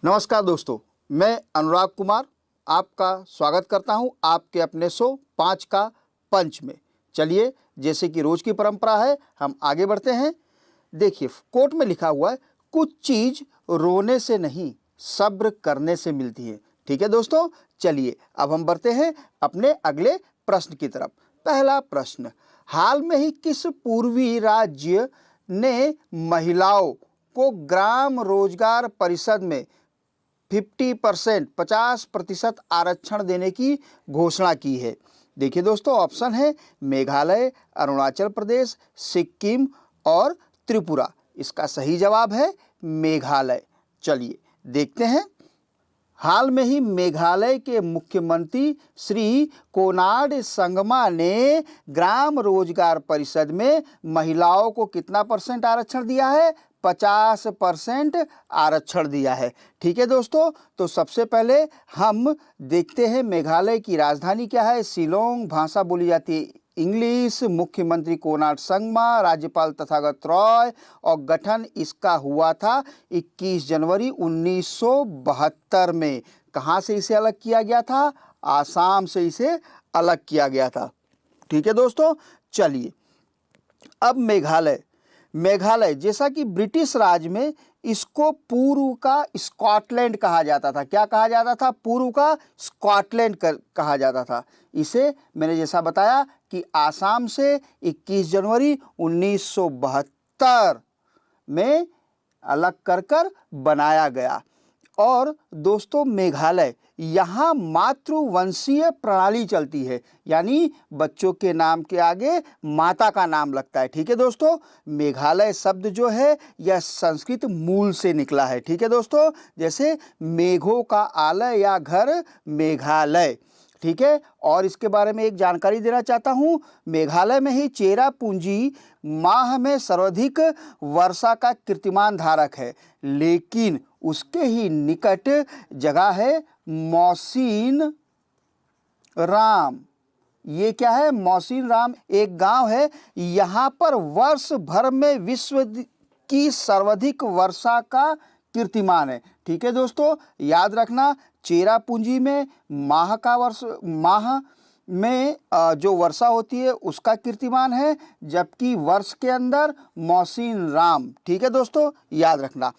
नमस्कार दोस्तों, मैं अनुराग कुमार आपका स्वागत करता हूं आपके अपने शो 5 का पंच में। चलिए, जैसे कि रोज की परंपरा है, हम आगे बढ़ते हैं। देखिए, कोट में लिखा हुआ है, कुछ चीज रोने से नहीं सब्र करने से मिलती है। ठीक है दोस्तों, चलिए अब हम बढ़ते हैं अपने अगले प्रश्न की तरफ। पहला प्रश्न, हाल में ही किस पूर्वी राज्य ने महिलाओं को ग्राम रोजगार परिषद में 50% आरक्षण देने की घोषणा की है? देखिए दोस्तों, ऑप्शन है मेघालय, अरुणाचल प्रदेश, सिक्किम और त्रिपुरा। इसका सही जवाब है मेघालय। चलिए देखते हैं। हाल में ही मेघालय के मुख्यमंत्री श्री कोनार्ड संगमा ने ग्राम रोजगार परिषद में महिलाओं को कितना परसेंट आरक्षण दिया है? 50% आरक्षण दिया है। ठीक है दोस्तों, तो सबसे पहले हम देखते हैं मेघालय की राजधानी क्या है। शिलोंग, भाषा बोली जाती है इंग्लिश, मुख्यमंत्री कोनार्ड संगमा, राज्यपाल तथागत रॉय, और गठन इसका हुआ था 21 जनवरी 1972 में। कहाँ से इसे अलग किया गया था? आसाम से इसे अलग किया गया था। ठीक है दोस्तों, चलिए अब मेघालय जैसा कि ब्रिटिश राज में इसको पूर्व का स्कॉटलैंड कहा जाता था। क्या कहा जाता था? पूर्व का स्कॉटलैंड कहा जाता था। इसे मैंने जैसा बताया कि आसाम से 21 जनवरी 1972 में अलग कर बनाया गया। और दोस्तों, मेघालय यहाँ मातृवंशीय प्रणाली चलती है, यानी बच्चों के नाम के आगे माता का नाम लगता है। ठीक है दोस्तों, मेघालय शब्द जो है यह संस्कृत मूल से निकला है। ठीक है दोस्तों, जैसे मेघों का आलय या घर मेघालय। ठीक है, और इसके बारे में एक जानकारी देना चाहता हूँ। मेघालय में ही चेरापूंजी माह में सर्वाधिक वर्षा का कीर्तिमान धारक है, लेकिन उसके ही निकट जगह है मौसिन राम। ये क्या है? मौसिन राम एक गांव है। यहाँ पर वर्ष भर में विश्व की सर्वाधिक वर्षा का कीर्तिमान है। ठीक है दोस्तों, याद रखना, चेरापूंजी में माह में जो वर्षा होती है उसका कीर्तिमान है, जबकि वर्ष के अंदर मौसिन राम। ठीक है दोस्तों, याद रखना।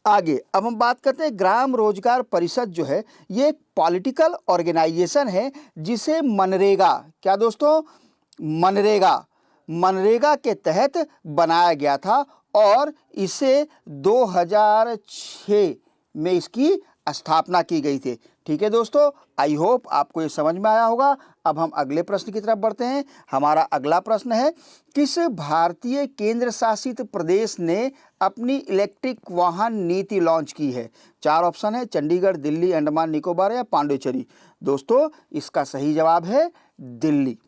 आगे अब हम बात करते हैं ग्राम रोजगार परिषद जो है ये एक पॉलिटिकल ऑर्गेनाइजेशन है जिसे मनरेगा, क्या दोस्तों? मनरेगा के तहत बनाया गया था और इसे 2006 में इसकी स्थापना की गई थी। ठीक है दोस्तों, आई होप आपको ये समझ में आया होगा। अब हम अगले प्रश्न की तरफ बढ़ते हैं। हमारा अगला प्रश्न है, किस भारतीय केंद्र शासित प्रदेश ने अपनी इलेक्ट्रिक वाहन नीति लॉन्च की है? 4 ऑप्शन है, चंडीगढ़, दिल्ली, अंडमान निकोबार या पांडिचेरी। दोस्तों, इसका सही जवाब है दिल्ली।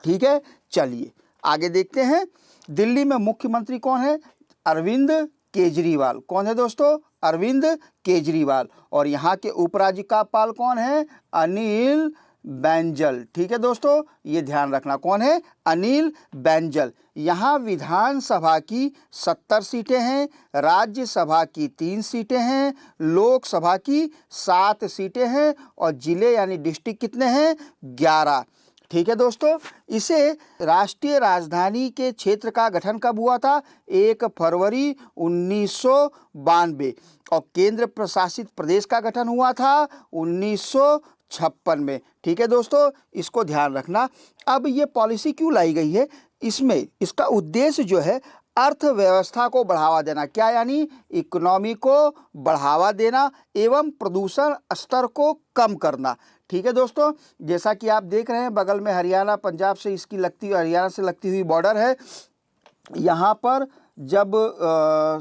ठीक है, चलिए आगे देखते हैं। दिल्ली में मुख्यमंत्री कौन है? अरविंद केजरीवाल। कौन है दोस्तों? अरविंद केजरीवाल। और यहाँ के उपराज्यपाल कौन है? अनिल बैंजल। ठीक है दोस्तों, ये ध्यान रखना, कौन है? अनिल बैंजल। यहाँ विधानसभा की 70 सीटें हैं, राज्यसभा की 3 सीटें हैं, लोकसभा की 7 सीटें हैं और जिले यानी डिस्ट्रिक्ट कितने हैं? 11। ठीक है दोस्तों, इसे राष्ट्रीय राजधानी के क्षेत्र का गठन कब हुआ था? 1 फरवरी 1992। और केंद्र प्रशासित प्रदेश का गठन हुआ था 1956 में। ठीक है दोस्तों, इसको ध्यान रखना। अब ये पॉलिसी क्यों लाई गई है? इसका उद्देश्य जो है अर्थव्यवस्था को बढ़ावा देना। क्या यानी? इकोनॉमी को बढ़ावा देना एवं प्रदूषण स्तर को कम करना। ठीक है दोस्तों, जैसा कि आप देख रहे हैं बगल में हरियाणा, पंजाब से हरियाणा से लगती हुई बॉर्डर है। यहाँ पर जब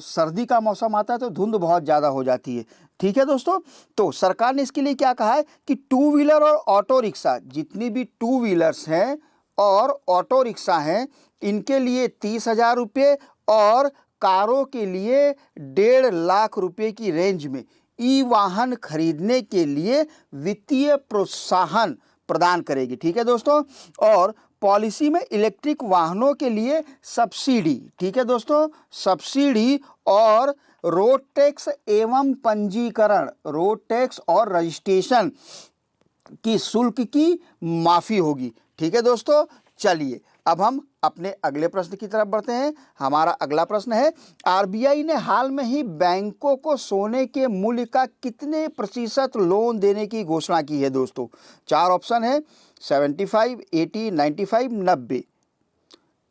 सर्दी का मौसम आता है तो धुंध बहुत ज़्यादा हो जाती है। ठीक है दोस्तों, तो सरकार ने इसके लिए क्या कहा है कि 2 व्हीलर और ऑटो रिक्शा, जितनी भी 2 व्हीलर्स हैं और ऑटो रिक्शा हैं, इनके लिए 30,000 रुपये और कारों के लिए 1.5 लाख रुपये की रेंज में ई वाहन खरीदने के लिए वित्तीय प्रोत्साहन प्रदान करेगी। ठीक है दोस्तों। और पॉलिसी में इलेक्ट्रिक वाहनों के लिए सब्सिडी, ठीक है दोस्तों, सब्सिडी और रोड टैक्स एवं पंजीकरण, रोड टैक्स और रजिस्ट्रेशन की शुल्क की माफ़ी होगी। ठीक है दोस्तों। चलिए अब हम अपने अगले प्रश्न की तरफ बढ़ते हैं। हमारा अगला प्रश्न है, आरबीआई ने हाल में ही बैंकों को सोने के मूल्य का कितने प्रतिशत लोन देने की घोषणा की है दोस्तों? 4 ऑप्शन है, 75, 80, 95, 90।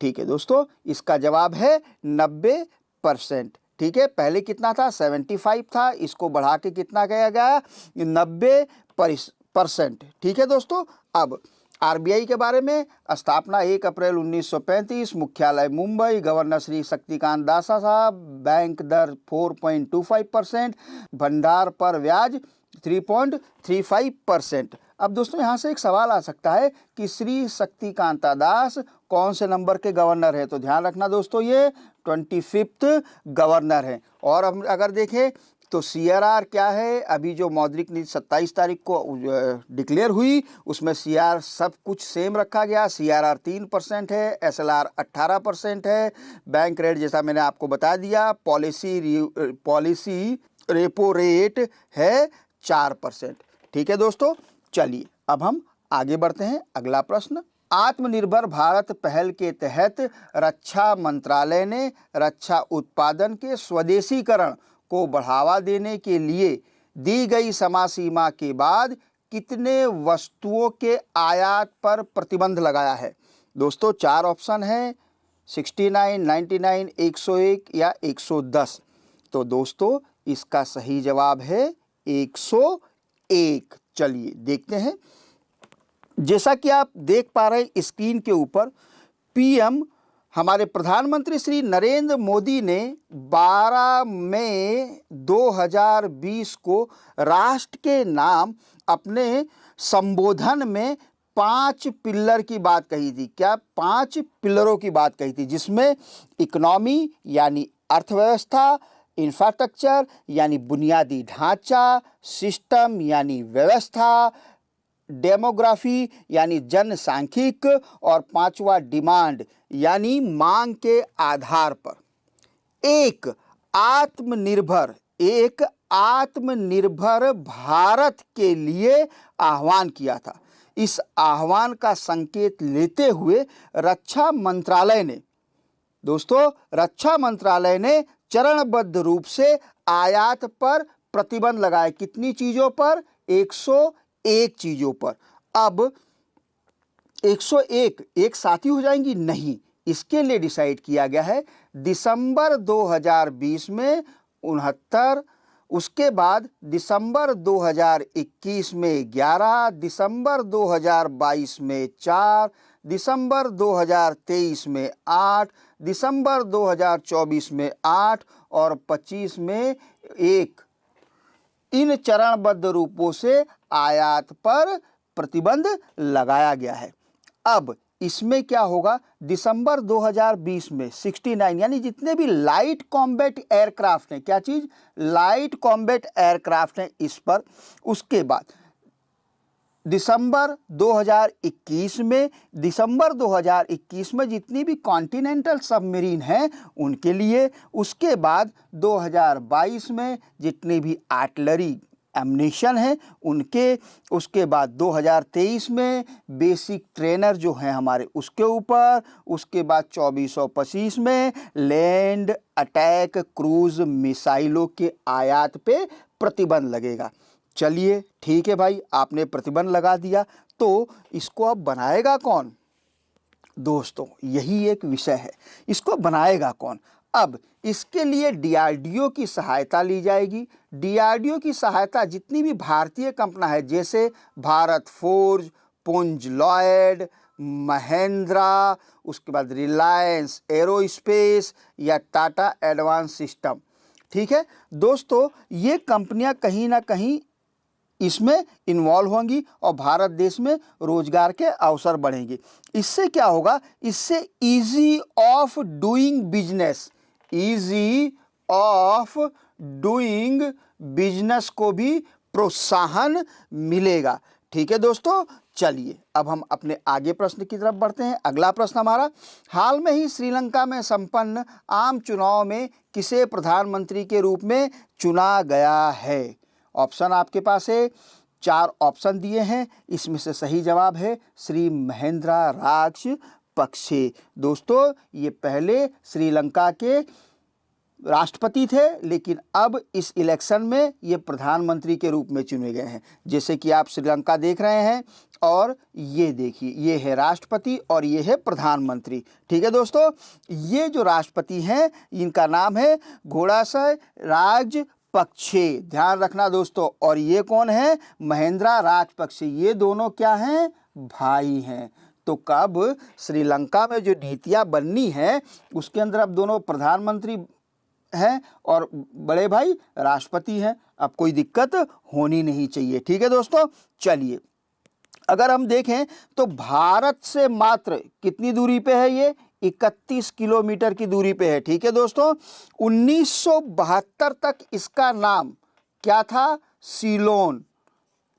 ठीक है दोस्तों, इसका जवाब है 90%। ठीक है, पहले कितना था? 75 था, इसको बढ़ा के कितना किया गया? 90%। ठीक है दोस्तों। अब आरबीआई के बारे में, स्थापना 1 अप्रैल 1935, मुख्यालय मुंबई, गवर्नर श्री शक्तिकांत दास साहब, बैंक दर 4.25%, भंडार पर ब्याज 3.35%। अब दोस्तों यहाँ से एक सवाल आ सकता है कि श्री शक्तिकांता दास कौन से नंबर के गवर्नर है? तो ध्यान रखना दोस्तों, ये 25th गवर्नर हैं। और अब अगर देखें तो सीआरआर क्या है? अभी जो मौद्रिक नीति 27 तारीख को डिक्लेयर हुई, उसमें सीआर सब कुछ सेम रखा गया। सीआरआर 3% है, एसएलआर 18% है, बैंक रेट जैसा मैंने आपको बता दिया, पॉलिसी रेपो रेट है 4%। ठीक है दोस्तों। चलिए अब हम आगे बढ़ते हैं। अगला प्रश्न, आत्मनिर्भर भारत पहल के तहत रक्षा मंत्रालय ने रक्षा उत्पादन के स्वदेशीकरण को बढ़ावा देने के लिए दी गई समय सीमा के बाद कितने वस्तुओं के आयात पर प्रतिबंध लगाया है? दोस्तों 4 ऑप्शन है, 69, 99, 101 या 110। तो दोस्तों इसका सही जवाब है 101। चलिए देखते हैं। जैसा कि आप देख पा रहे हैं स्क्रीन के ऊपर, पीएम हमारे प्रधानमंत्री श्री नरेंद्र मोदी ने 12 मई 2020 को राष्ट्र के नाम अपने संबोधन में 5 पिलर की बात कही थी। क्या? 5 पिलरों की बात कही थी, जिसमें इकोनॉमी यानी अर्थव्यवस्था, इंफ्रास्ट्रक्चर यानी बुनियादी ढांचा, सिस्टम यानी व्यवस्था, डेमोग्राफी यानी जनसांख्यिक, और 5वां डिमांड यानी मांग के आधार पर एक आत्मनिर्भर भारत के लिए आह्वान किया था। इस आह्वान का संकेत लेते हुए रक्षा मंत्रालय ने चरणबद्ध रूप से आयात पर प्रतिबंध लगाए। कितनी चीजों पर? 101 चीजों पर। अब 101 एक साथ ही हो जाएंगी? नहीं, इसके लिए डिसाइड किया गया है दिसंबर 2020 में 69, उसके बाद दिसंबर 2021 में 11, दिसंबर 2022 में 4, दिसंबर 2023 में 8, दिसंबर 2024 में 8 और 25 में 1। इन चरणबद्ध रूपों से आयात पर प्रतिबंध लगाया गया है। अब इसमें क्या होगा? दिसंबर 2020 में 69 यानी जितने भी लाइट कॉम्बैट एयरक्राफ्ट हैं, क्या चीज? लाइट कॉम्बैट एयरक्राफ्ट हैं इस पर। उसके बाद दिसंबर 2021 में जितनी भी कॉन्टिनेंटल सबमरीन हैं उनके लिए। उसके बाद 2022 में जितने भी आर्टिलरी एम्यूनिशन है उनके। उसके बाद 2023 में बेसिक ट्रेनर जो हैं हमारे उसके ऊपर। उसके बाद 24 और 25 में लैंड अटैक क्रूज मिसाइलों के आयात पे प्रतिबंध लगेगा। चलिए ठीक है भाई, आपने प्रतिबंध लगा दिया, तो इसको अब बनाएगा कौन? दोस्तों यही एक विषय है, इसको बनाएगा कौन? अब इसके लिए डीआरडीओ की सहायता ली जाएगी। डीआरडीओ की सहायता जितनी भी भारतीय कंपनियां हैं, जैसे भारत फोर्ज, पुंज लॉयड, महेंद्रा, उसके बाद रिलायंस एरोस्पेस या टाटा एडवांस सिस्टम, ठीक है दोस्तों, ये कंपनियां कहीं ना कहीं इसमें इन्वॉल्व होंगी और भारत देश में रोजगार के अवसर बढ़ेंगे। इससे क्या होगा? इससे इजी ऑफ डूइंग बिजनेस को भी प्रोत्साहन मिलेगा। ठीक है दोस्तों। चलिए अब हम अपने आगे प्रश्न की तरफ बढ़ते हैं। अगला प्रश्न हमारा, हाल में ही श्रीलंका में संपन्न आम चुनाव में किसे प्रधानमंत्री के रूप में चुना गया है? ऑप्शन आपके पास है, 4 ऑप्शन दिए हैं, इसमें से सही जवाब है श्री महिंद्रा राजपक्षे। दोस्तों ये पहले श्रीलंका के राष्ट्रपति थे, लेकिन अब इस इलेक्शन में ये प्रधानमंत्री के रूप में चुने गए हैं। जैसे कि आप श्रीलंका देख रहे हैं और ये देखिए, ये है राष्ट्रपति और ये है प्रधानमंत्री। ठीक है दोस्तों, ये जो राष्ट्रपति हैं इनका नाम है घोड़ासय राजपक्षे, ध्यान रखना दोस्तों। और ये कौन है? महिंद्रा राजपक्षे। ये दोनों क्या हैं? भाई हैं। तो कब श्रीलंका में जो नीतियाँ बननी है उसके अंदर अब दोनों प्रधानमंत्री हैं और बड़े भाई राष्ट्रपति हैं। अब कोई दिक्कत होनी नहीं चाहिए। ठीक है दोस्तों, चलिए अगर हम देखें तो भारत से मात्र कितनी दूरी पे है ये? 31 किलोमीटर की दूरी पे है। ठीक है दोस्तों, 1972 तक इसका नाम क्या था? सीलोन।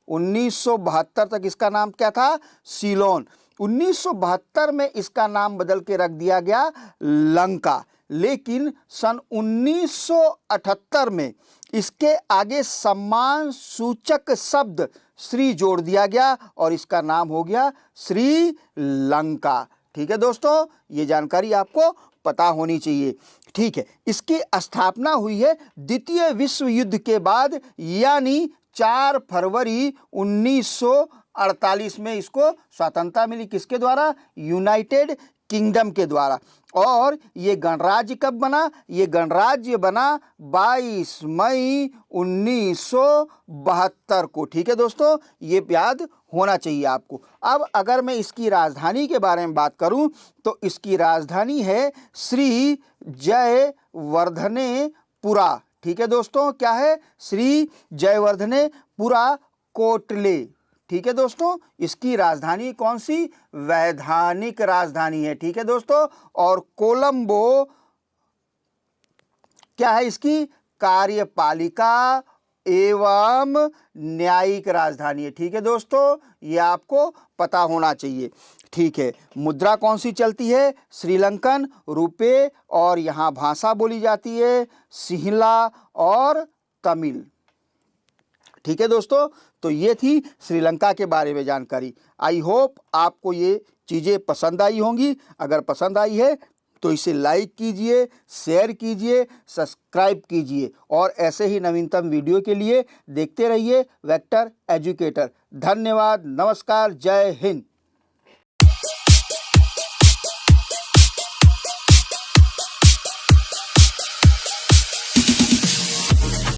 1972 तक इसका नाम क्या था? सीलोन। 1972 में इसका नाम बदल के रख दिया गया लंका, लेकिन सन 1978 में इसके आगे सम्मान सूचक शब्द श्री जोड़ दिया गया और इसका नाम हो गया श्रीलंका। ठीक है दोस्तों, ये जानकारी आपको पता होनी चाहिए। ठीक है, इसकी स्थापना हुई है द्वितीय विश्व युद्ध के बाद, यानी 4 फरवरी 1948 में इसको स्वतंत्रता मिली। किसके द्वारा? यूनाइटेड किंगडम के द्वारा। और ये गणराज्य कब बना? ये गणराज्य बना 22 मई 1972 को। ठीक है दोस्तों, ये याद होना चाहिए आपको। अब अगर मैं इसकी राजधानी के बारे में बात करूं तो इसकी राजधानी है श्री जयवर्धनेपुरा। ठीक है दोस्तों, क्या है? श्री जयवर्धनेपुरा कोटले। ठीक है दोस्तों, इसकी राजधानी कौन सी? वैधानिक राजधानी है। ठीक है दोस्तों, और कोलंबो क्या है? इसकी कार्यपालिका एवं न्यायिक राजधानी है। ठीक है दोस्तों, ये आपको पता होना चाहिए। ठीक है, मुद्रा कौन सी चलती है? श्रीलंकन रुपए, और यहाँ भाषा बोली जाती है सिंहला और तमिल। ठीक है दोस्तों, तो ये थी श्रीलंका के बारे में जानकारी। आई होप आपको ये चीज़ें पसंद आई होंगी। अगर पसंद आई है तो इसे लाइक कीजिए, शेयर कीजिए, सब्सक्राइब कीजिए और ऐसे ही नवीनतम वीडियो के लिए देखते रहिए वेक्टर एजुकेटर। धन्यवाद, नमस्कार, जय हिंद।